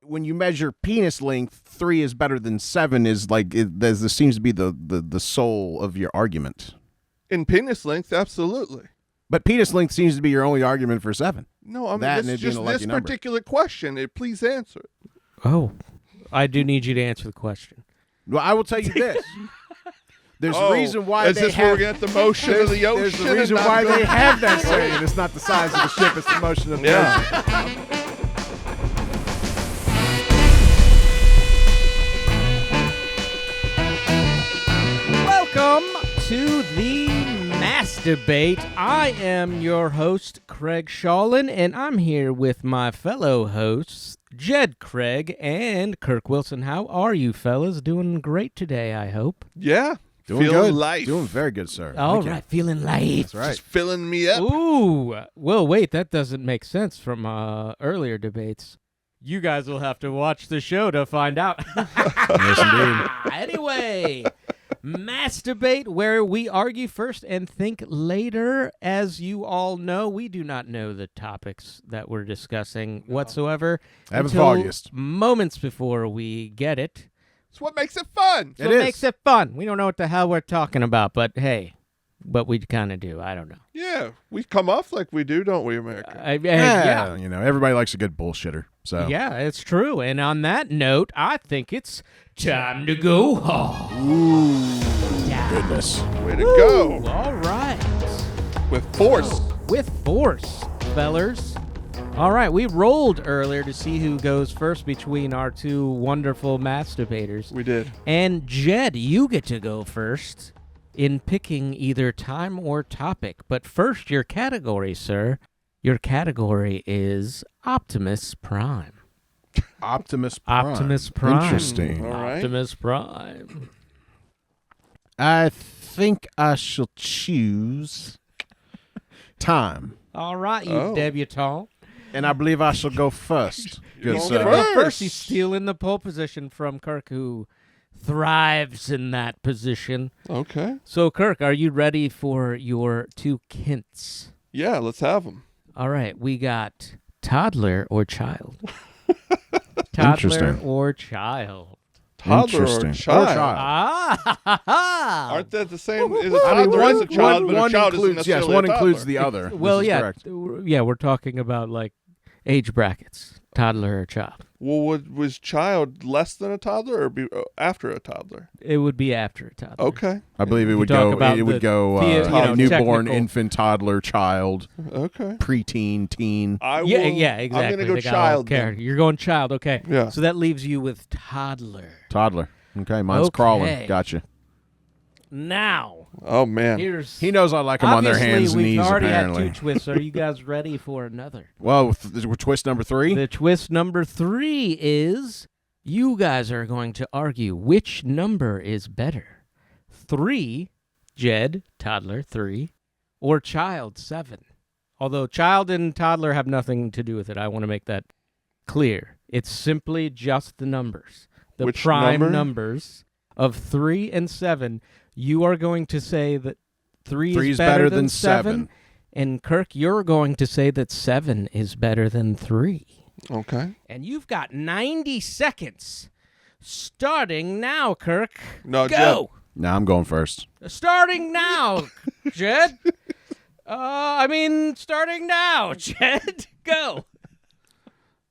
when you measure penis length, 3 is better than 7 is like, this seems to be the soul of your argument. In penis length, absolutely. But penis length seems to be your only argument for 7. No, I mean, That and it's it being just a lucky this number. particular question. Please answer it. Oh, I do need you to answer the question. Well, I will tell you this. There's a reason why is they this where have... we're going to get the motion of the ocean? There's a reason why they have that saying. It's not the size of the ship, it's the motion of the ocean. Welcome to the Mass Debate. I am your host, Kraig Shawlin, and I'm here with my fellow hosts, Jed Kraig and Kirk Wilson. How are you, fellas? Doing great today, I hope. Yeah. Doing Feeling good. life. Doing very good, sir. All Thank you. right, feeling life. That's right. Just filling me up. Ooh, well, wait, that doesn't make sense from earlier debates. You guys will have to watch the show to find out. Yes, indeed. Anyway, Mass Debate, where we argue first and think later. As you all know, we do not know the topics that we're discussing whatsoever. I haven't until foggiest. moments before we get it. It's what makes it fun. So It it is. makes it fun. We don't know what the hell we're talking about, but hey, but we kind of do. I don't know. Yeah. We come off like we do, don't we, America? Yeah. You know, everybody likes a good bullshitter. So Yeah, it's true. And on that note, I think it's time to go home. Ooh, Yeah. goodness. Way to go. All right. With force. With force, fellers. All right, we rolled earlier to see who goes first between our two wonderful mass debaters. We did. And Jed, you get to go first in picking either time or topic. But first, your category, sir. Your category is Optimus Prime. Optimus Prime. Optimus Prime. Interesting. All right. Optimus Prime. I think I shall choose time. All right, you Oh. debutante. And I believe I shall go first. You're Good going sir. first. First, he's stealing the pole position from Kirk, who thrives in that position. Okay. So, Kirk, are you ready for your two kints? Yeah, let's have them. All right, we got toddler or child. Toddler Interesting. or child. Toddler Interesting. or Or child. child. Ah! Aren't that the same? Is a I mean, toddler is a child, but a child isn't includes, necessarily yes, one a toddler. includes the other. Well, This is yeah, correct. yeah, we're talking about like age brackets, toddler or child. Well, was child less than a toddler or be after a toddler? It would be after a toddler. Okay. I believe it You would talk go. about It would the go technical- newborn, infant, toddler, child, Okay. preteen, teen. I will, Yeah, exactly. I'm going to go They got all child. then. character. You're going child, okay. Yeah. So that leaves you with toddler. Toddler. Okay, mine's Okay. crawling. Gotcha. Now, Oh, man. here's... He knows I like them on their Obviously, hands and we've knees, already apparently. had two twists. Are you guys ready for another? Well, with twist number 3. The twist number 3 is you guys are going to argue which number is better. 3, Jed, toddler, 3, or child, 7. Although child and toddler have nothing to do with it. I want to make that clear. It's simply just the numbers. The Which prime number? numbers of 3 and 7. You are going to say that 3 3's is better than 7. 7. And Kirk, you're going to say that 7 is better than 3. Okay. And you've got 90 seconds. Starting now, Kirk. No, Go! Now I'm going first. Starting now, Jed. Starting now, Jed. Go.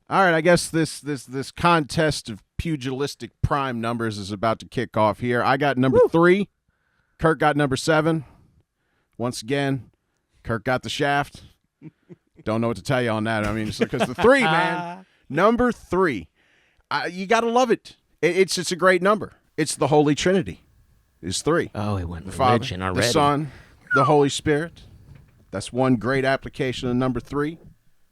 All right, I guess this contest of pugilistic prime numbers is about to kick off here. I got number 3. Kirk got number 7. Once again, Kirk got the shaft. Don't know what to tell you on that. I mean, because the 3, man, number 3, you got to love it. It's a great number. It's the Holy Trinity. It's 3. Oh, it went The Father, religion already. the Son, the Holy Spirit. That's one great application of number 3.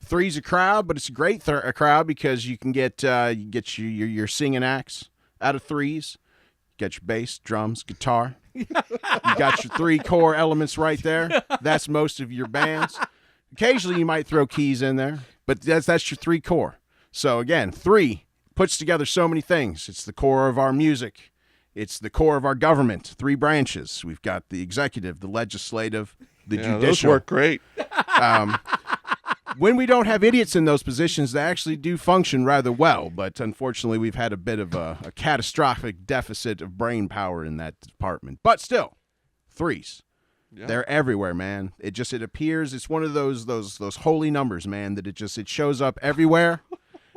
3's a crowd, but it's a great a crowd because you can get your singing acts out of 3s. You got your bass, drums, guitar. You got your 3 core elements right there. That's most of your bands. Occasionally you might throw keys in there, but that's your 3 core. So again, 3 puts together so many things. It's the core of our music. It's the core of our government. 3 branches. We've got the executive, the legislative, the Yeah, judicial. those work great. when we don't have idiots in those positions, they actually do function rather well. But unfortunately, we've had a bit of a catastrophic deficit of brain power in that department. But still, threes. Yeah. They're everywhere, man. It appears. It's one of those holy numbers, man. That it shows up everywhere,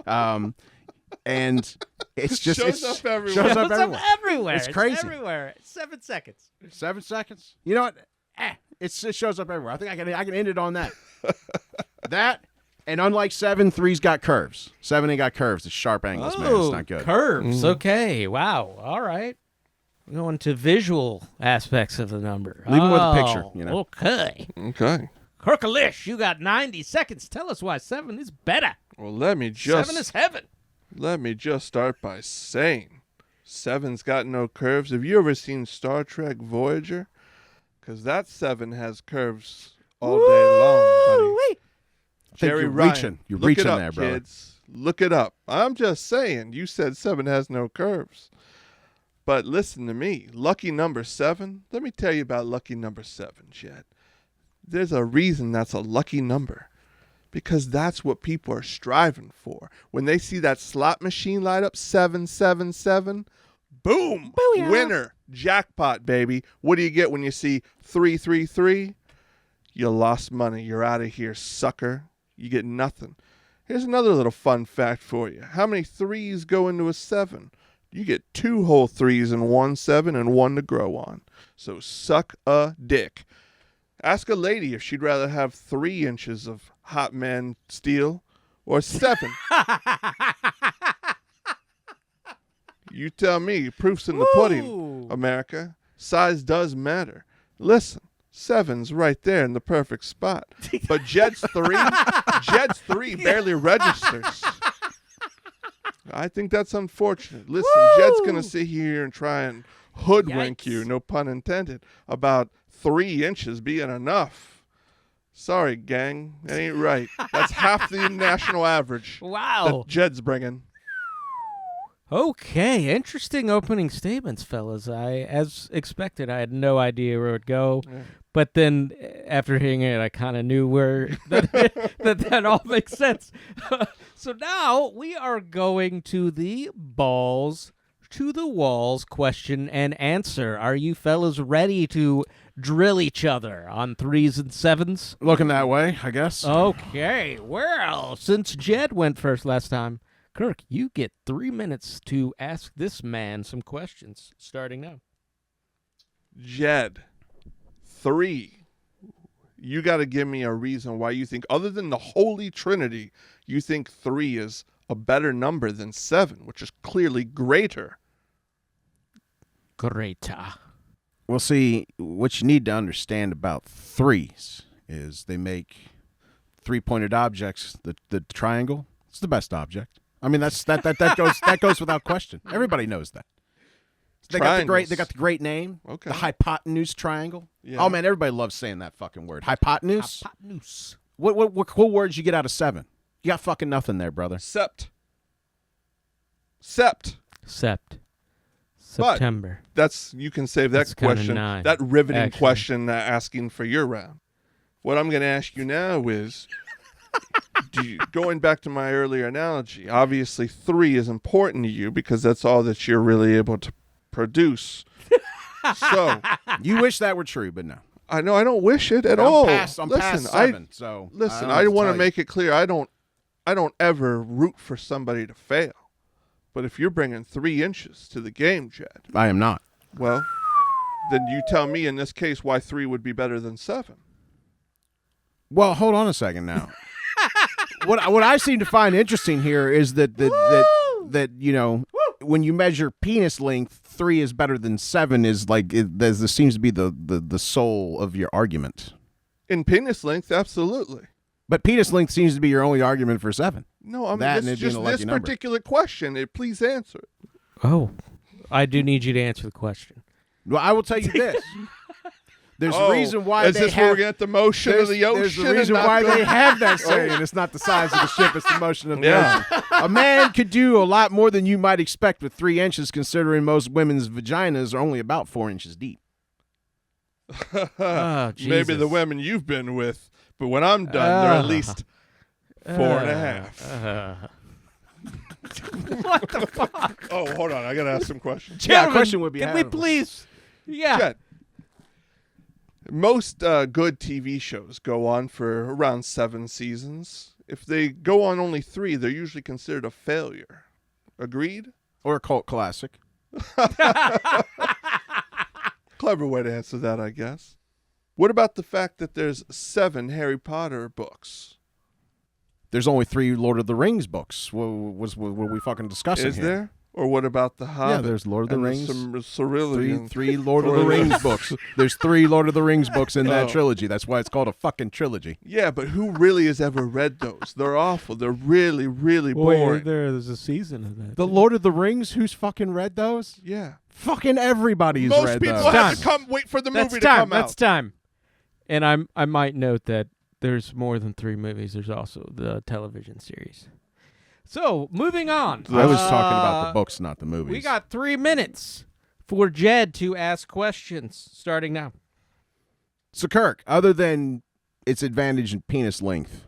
and it's just Shows up everywhere. Shows up Shows everywhere. up everywhere. It's crazy. Everywhere. 7 seconds. 7 seconds. You know what? It shows up everywhere. I think I can end it on that. That, and unlike 7, 3's got curves. 7 ain't got curves. It's sharp angles, man. It's not good. Curves. Okay. Wow. All right. We're going to visual aspects of the number. Leave it with a picture, you know. Okay. Okay. Kirkalish, you got 90 seconds. Tell us why 7 is better. Well, let me 7 is heaven. Let me just start by saying 7's got no curves. Have you ever seen Star Trek Voyager? Because that 7 has curves all day long, buddy. Woo-wee. Jerry you're Ryan, reaching. You're look reaching it up, there, brother. kids. Look it up. I'm just saying. You said 7 has no curves. But listen to me. Lucky number 7. Let me tell you about lucky number 7, Jed. There's a reason that's a lucky number. Because that's what people are striving for. When they see that slot machine light up 777, boom, Booyah. winner, jackpot, baby. What do you get when you see 333? You lost money. You're out of here, sucker. You get nothing. Here's another little fun fact for you. How many 3s go into a 7? You get 2 whole 3s in one 7 and 1 to grow on. So suck a dick. Ask a lady if she'd rather have 3 inches of hot man steel or 7. You tell me. Proof's in the pudding, America. Size does matter. Listen, 7's right there in the perfect spot. But Jed's 3 barely registers. I think that's unfortunate. Listen, Jed's going to sit here and try and hoodwink Yikes. you, no pun intended, about 3 inches being enough. Sorry, gang. That ain't right. That's half the national average Wow. that Jed's bringing. Okay, interesting opening statements, fellas. As expected, I had no idea where it would go. Yeah. But then, after hearing it, I kind of knew where that all makes sense. So now we are going to the balls to the walls question and answer. Are you fellas ready to drill each other on 3s and 7s? Looking that way, I guess. Okay, well, since Jed went first last time, Kirk, you get 3 minutes to ask this man some questions, starting now. Jed, 3. You got to give me a reason why you think, other than the Holy Trinity, you think 3 is a better number than 7, which is clearly greater. Greater. Well, see, what you need to understand about 3s is they make 3-pointed objects. The triangle, it's the best object. I mean, that goes without question. Everybody knows that. They got the great name. Okay. The hypotenuse triangle. Yeah. Oh man, everybody loves saying that fucking word. Hypotenuse. Hypotenuse. What words you get out of 7? You got fucking nothing there, brother. Sept. September. You can save that That's kinda question, nice, that riveting actually. question asking for your round. What I'm going to ask you now is, going back to my earlier analogy, obviously 3 is important to you because that's all that you're really able to produce. So You wish that were true, but no. I know I don't wish it at all. I'm past 7, so Listen, I I want to to make it clear I don't ever root for somebody to fail. But if you're bringing 3 inches to the game, Jed, I am not. well, then you tell me in this case why 3 would be better than 7. Well, hold on a second now. What I seem to find interesting here is that you know, when you measure penis length, 3 is better than 7 is like this seems to be the soul of your argument. In penis length, absolutely. But penis length seems to be your only argument for 7. No, I mean, That and this it being just a lucky this number. particular question. Please answer it. Oh, I do need you to answer the question. Well, I will tell you this. There's a reason why is they this where we're have. gonna get the motion of the ocean? There's a reason and not why the- they have that saying. It's not the size of the ship; it's the motion of the Yeah. ocean. A man could do a lot more than you might expect with 3 inches, considering most women's vaginas are only about 4 inches deep. Oh, Jesus. Maybe the women you've been with, but when I'm done, they're at least 4.5. What the fuck? Oh, hold on. I got to ask some questions. Yeah, question would be can how- we please? Yeah. Jed, most good TV shows go on for around 7 seasons. If they go on only 3, they're usually considered a failure. Agreed? Or a cult classic. Clever way to answer that, I guess. What about the fact that there's 7 Harry Potter books? There's only 3 Lord of the Rings books. What were we fucking discussing Is here? there? Or what about the Hobbit? Yeah, there's Lord of the and Rings. Cerulean. Three Lord of the Rings books. There's 3 Lord of the Rings books in that Oh. trilogy. That's why it's called a fucking trilogy. Yeah, but who really has ever read those? They're awful. They're really, really boring. There's a season of that. The Lord of the Rings, who's fucking read those? Yeah. Fucking everybody's Most read people those. have to come wait for the movie That's to time. come out. That's time. And I might note that there's more than 3 movies. There's also the television series. So, moving on. I was talking about the books, not the movies. We got 3 minutes for Jed to ask questions, starting now. So, Kirk, other than its advantage in penis length,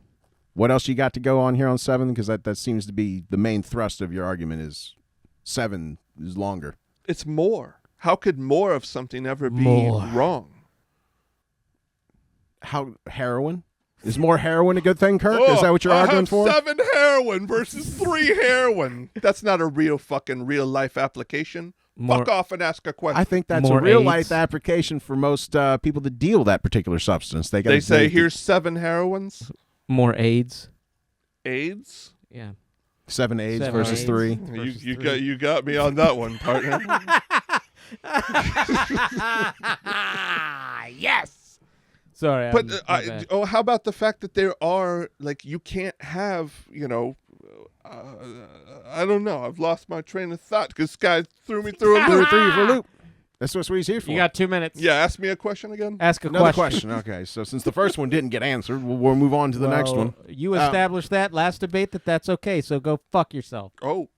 what else you got to go on here on 7? Because that seems to be the main thrust of your argument is 7 is longer. It's more. How could more of something ever be More. wrong? How heroin? Is more heroin a good thing, Kirk? Is that what you're I arguing have for? 7 heroin versus 3 heroin. That's not a real life application. Fuck off and ask a question. I think that's More a real AIDS. life application for most people that deal that particular substance. They say here's 7 heroins. More AIDS. AIDS. Yeah. 7 AIDS 7 versus AIDS. 3. Versus You 3. you got me on that one, partner. Yes. Sorry. But my bad. how about the fact that there are you can't have I don't know. I've lost my train of thought because this guy threw me through a loop. Threw you for a loop. That's what he's here for. You got 2 minutes. Yeah, ask me a question again. Ask a Another question. Okay, so since the first one didn't get answered, we'll move on to the next Well, one. You established that last debate that's okay, so go fuck yourself. Oh,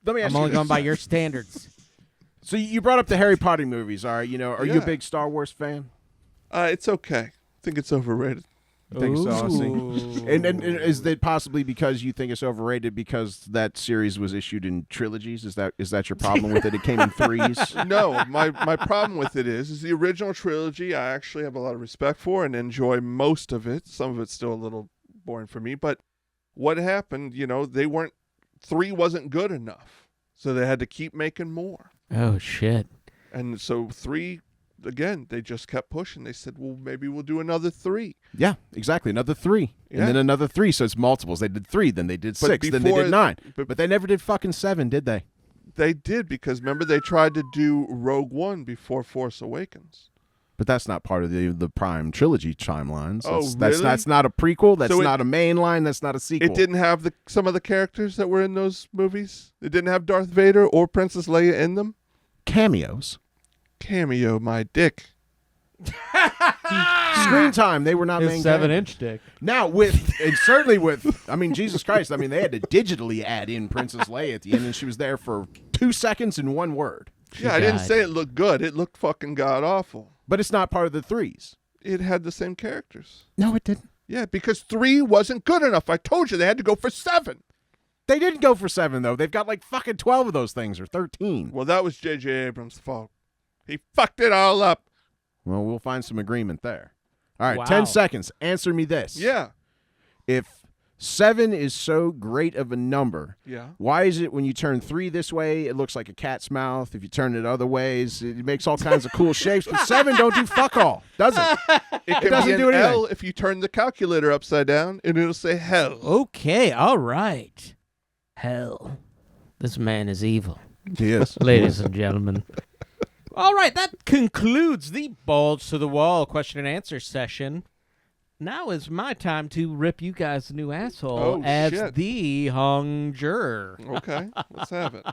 Let me ask I'm you only this. going by your standards. So you brought up the Harry Potter movies, all right? Are you a Yeah. big Star Wars fan? it's okay. I think it's overrated. I think so. I see. Ooh. And is that possibly because you think it's overrated because that series was issued in trilogies? Is that your problem with it? It came in 3s. No, my problem with it is the original trilogy I actually have a lot of respect for and enjoy most of it. Some of it's still a little boring for me, but what happened, 3 wasn't good enough. So they had to keep making more. Oh, shit. And so 3, again, they just kept pushing. They said, well, maybe we'll do another 3. Yeah, exactly. Another 3. Yeah. And then another 3. So it's multiples. They did 3, then they did But 6, then they before- did 9. but- But they never did fucking 7, did they? They did because, remember, they tried to do Rogue One before Force Awakens. But that's not part of the Prime trilogy timelines. Oh, That's really? not a prequel. That's So not a main line. That's not a sequel. It didn't have some of the characters that were in those movies? It didn't have Darth Vader or Princess Leia in them? Cameos. Cameo, my dick. Screen time. They were not His main 7-inch dick. Now certainly with, I mean, Jesus Christ. I mean, they had to digitally add in Princess Leia at the end, and she was there for 2 seconds and 1 word. Yeah, I didn't died. say it looked good. It looked fucking god-awful. But it's not part of the 3s. It had the same characters. No, it didn't. Yeah, because 3 wasn't good enough. I told you they had to go for 7. They didn't go for 7 though. They've got like fucking 12 of those things or 13. Well, that was J.J. Abrams' fault. He fucked it all up. Well, we'll find some agreement there. All right, Wow. 10 seconds. Answer me this. Yeah. If 7 is so great of a number, Yeah. why is it when you turn 3 this way, it looks like a cat's mouth? If you turn it other ways, it makes all kinds of cool shapes. But 7 don't do fuck all, does it? It can doesn't be an do anything. L if you turn the calculator upside down, and it'll say hell. Okay, all right. Hell. This man is evil. He is. Ladies and gentlemen. All right, that concludes the Balls to the Wall question and answer session. Now is my time to rip you guys a new asshole Oh, as shit. the hung juror. Okay, let's have it.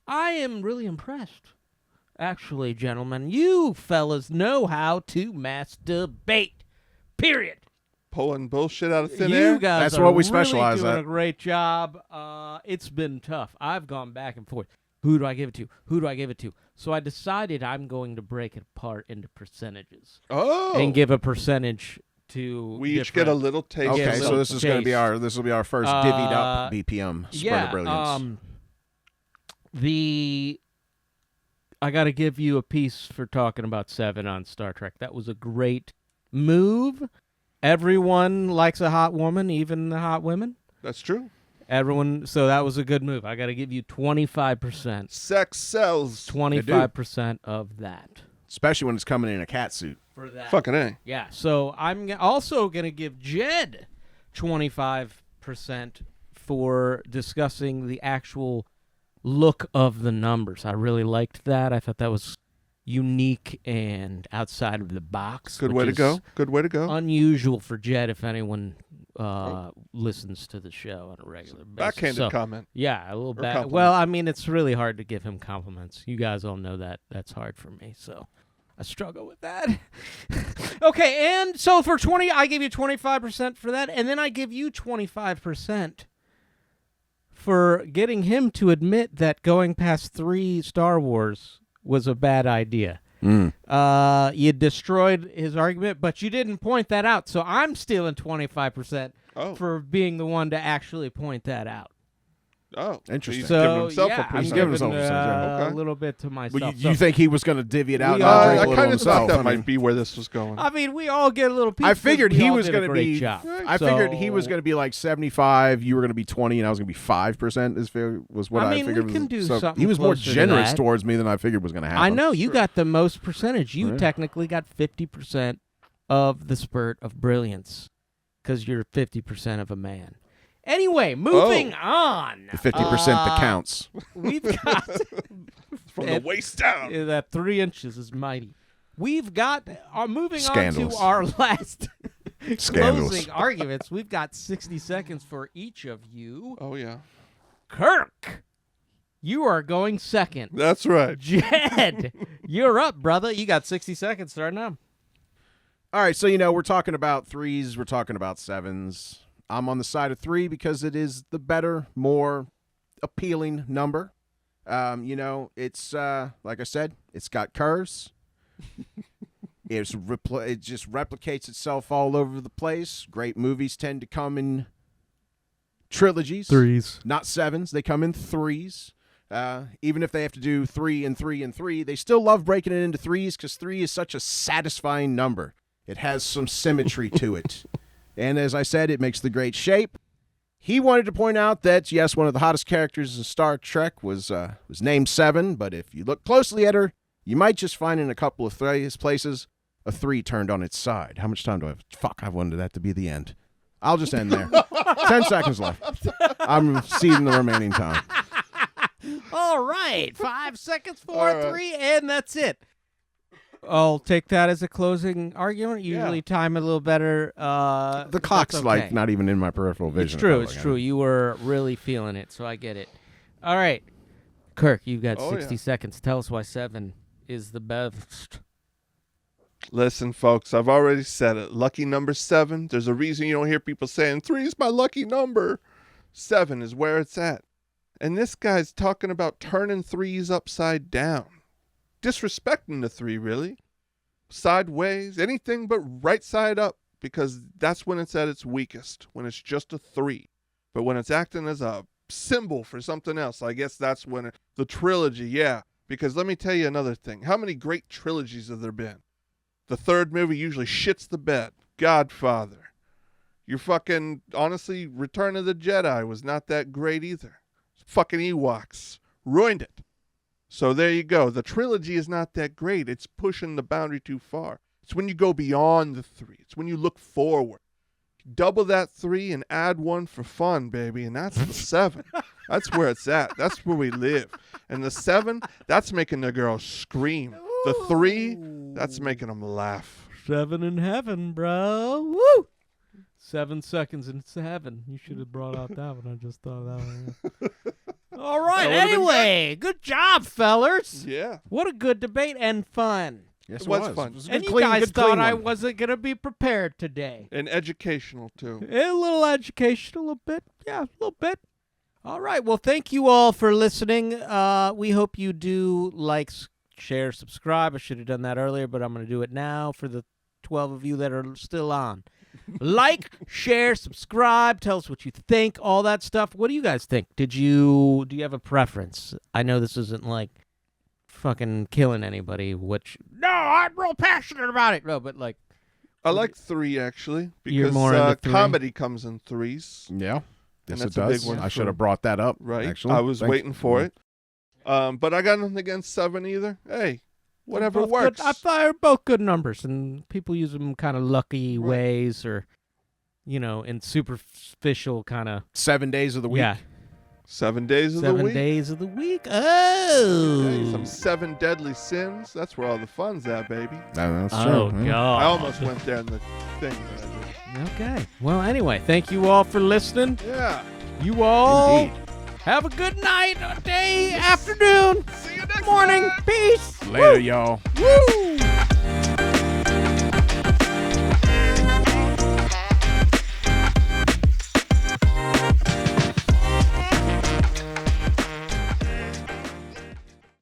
I am really impressed. Actually, gentlemen, you fellas know how to masturbate. Period. Pulling bullshit out of thin You air. guys That's are what we really specialize doing at. a great job. It's been tough. I've gone back and forth. Who do I give it to? Who do I give it to? So I decided I'm going to break it apart into percentages Oh. and give a percentage to. We each get a little taste. Okay, Yeah, so this is going to be our first divvied up BPM spurt of brilliance. I got to give you a piece for talking about 7 on Star Trek. That was a great move. Everyone likes a hot woman, even the hot women. That's true. Everyone, so that was a good move. I got to give you 25%. Sex sells. 25% of that. Especially when it's coming in a cat suit. For that. Fucking A. Yeah, so I'm also going to give Jed 25% for discussing the actual look of the numbers. I really liked that. I thought that was unique and outside of the box. Good way to go. Good way to go. Unusual for Jed if anyone listens to the show on a regular basis. Backhanded comment. Yeah, a little back. compliment. Well, I mean, it's really hard to give him compliments. You guys all know that. That's hard for me, so I struggle with that. Okay, and so for 20, I give you 25% for that, and then I give you 25% for getting him to admit that going past 3 Star Wars was a bad idea. You destroyed his argument, but you didn't point that out, so I'm stealing 25% for being the one to actually point that out. Oh, interesting. He's So, giving himself yeah, a I'm percentage. giving giving himself a little bit to myself. Well, you think he was going to divvy it out? We and all- drink a I little kind of thought himself? that I might mean, be where this was going. I mean, we all get a little piece. I figured because we he all was did going a to great be. job. I figured he was going to be like 75. You were going to be 20, and I was going to be 5%. Was what I mean, figured. we can do so something he was more closer to generous that. towards me than I figured was going to happen. I know you got the most percentage. You Yeah. technically got 50% of the spurt of brilliance because you're 50% of a man. Anyway, moving on. The 50% that counts. We've got From the waist down. that 3 inches is mighty. We've got moving Scandalous. on to our last Scandalous. closing arguments. We've got 60 seconds for each of you. Oh, yeah. Kirk, you are going second. That's right. Jed, you're up, brother. You got 60 seconds starting now. All right, so we're talking about 3s, we're talking about 7s. I'm on the side of 3 because it is the better, more appealing number. It's like I said, it's got curves. It just replicates itself all over the place. Great movies tend to come in trilogies, 3s. not 7s. They come in 3s. Even if they have to do 3 and 3 and 3, they still love breaking it into 3s because 3 is such a satisfying number. It has some symmetry to it. And as I said, it makes the great shape. He wanted to point out that, yes, one of the hottest characters in Star Trek was named 7, but if you look closely at her, you might just find in a couple of places a 3 turned on its side. How much time do I have? Fuck, I wanted that to be the end. I'll just end there. 10 seconds left. I'm ceding the remaining time. All right. 5 seconds for 3, and that's it. I'll take that as a closing argument. Usually time it a little better. The clock's okay. not even in my peripheral vision. It's true. It's true. You were really feeling it, so I get it. All right. Kirk, you've got 60 seconds. Tell us why 7 is the best. Listen, folks, I've already said it. Lucky number 7. There's a reason you don't hear people saying 3 is my lucky number. 7 is where it's at. And this guy's talking about turning 3s upside down. Disrespecting the 3, really. Sideways, anything but right side up, because that's when it's at its weakest, when it's just a 3. But when it's acting as a symbol for something else, I guess that's when the trilogy, yeah. Because let me tell you another thing. How many great trilogies have there been? The 3rd movie usually shits the bed. Godfather. Your fucking, honestly, Return of the Jedi was not that great either. Fucking Ewoks. Ruined it. So there you go. The trilogy is not that great. It's pushing the boundary too far. It's when you go beyond the 3. It's when you look forward. Double that 3 and add 1 for fun, baby. And that's the 7. That's where it's at. That's where we live. And the 7, that's making the girls scream. The 3, that's making them laugh. 7 in heaven, bro. Woo! 7 seconds into heaven. You should have brought out that one. I just thought of that one. All right. Anyway, good job, fellers. Yeah. What a good debate and fun. Yes, It was fun. It was a And good, you guys good, clean thought I one. wasn't going to be prepared today. And educational, too. A little education, a little bit. Yeah, a little bit. All right. Well, thank you all for listening. We hope you do like, share, subscribe. I should have done that earlier, but I'm going to do it now for the 12 of you that are still on. Like, share, subscribe. Tell us what you think. All that stuff. What do you guys think? Do you have a preference? I know this isn't like fucking killing anybody. No, I'm real passionate about it. No, but like. I like 3 actually You're because more into 3? comedy comes in 3s. Yeah. Yes, that's it a does. big one I should for- have brought that up. Right. Actually, I was Thank waiting you. for it. But I got nothing against 7 either. Hey, whatever Both works. Good. I thought they were both good numbers, and people use them kind of lucky Right. ways, or in superficial kind of 7 days of the week. yeah. 7 days of the 7 week. days of the week. Hey, Oh, some 7 deadly sins. That's where all the fun's at, baby. That's oh true. God! I almost went there in the thing that I Okay. Well, anyway, thank you all for listening. did. Yeah. You all Indeed. have a good night, day, afternoon, See you next morning. time. Peace. Later, y'all. Woo!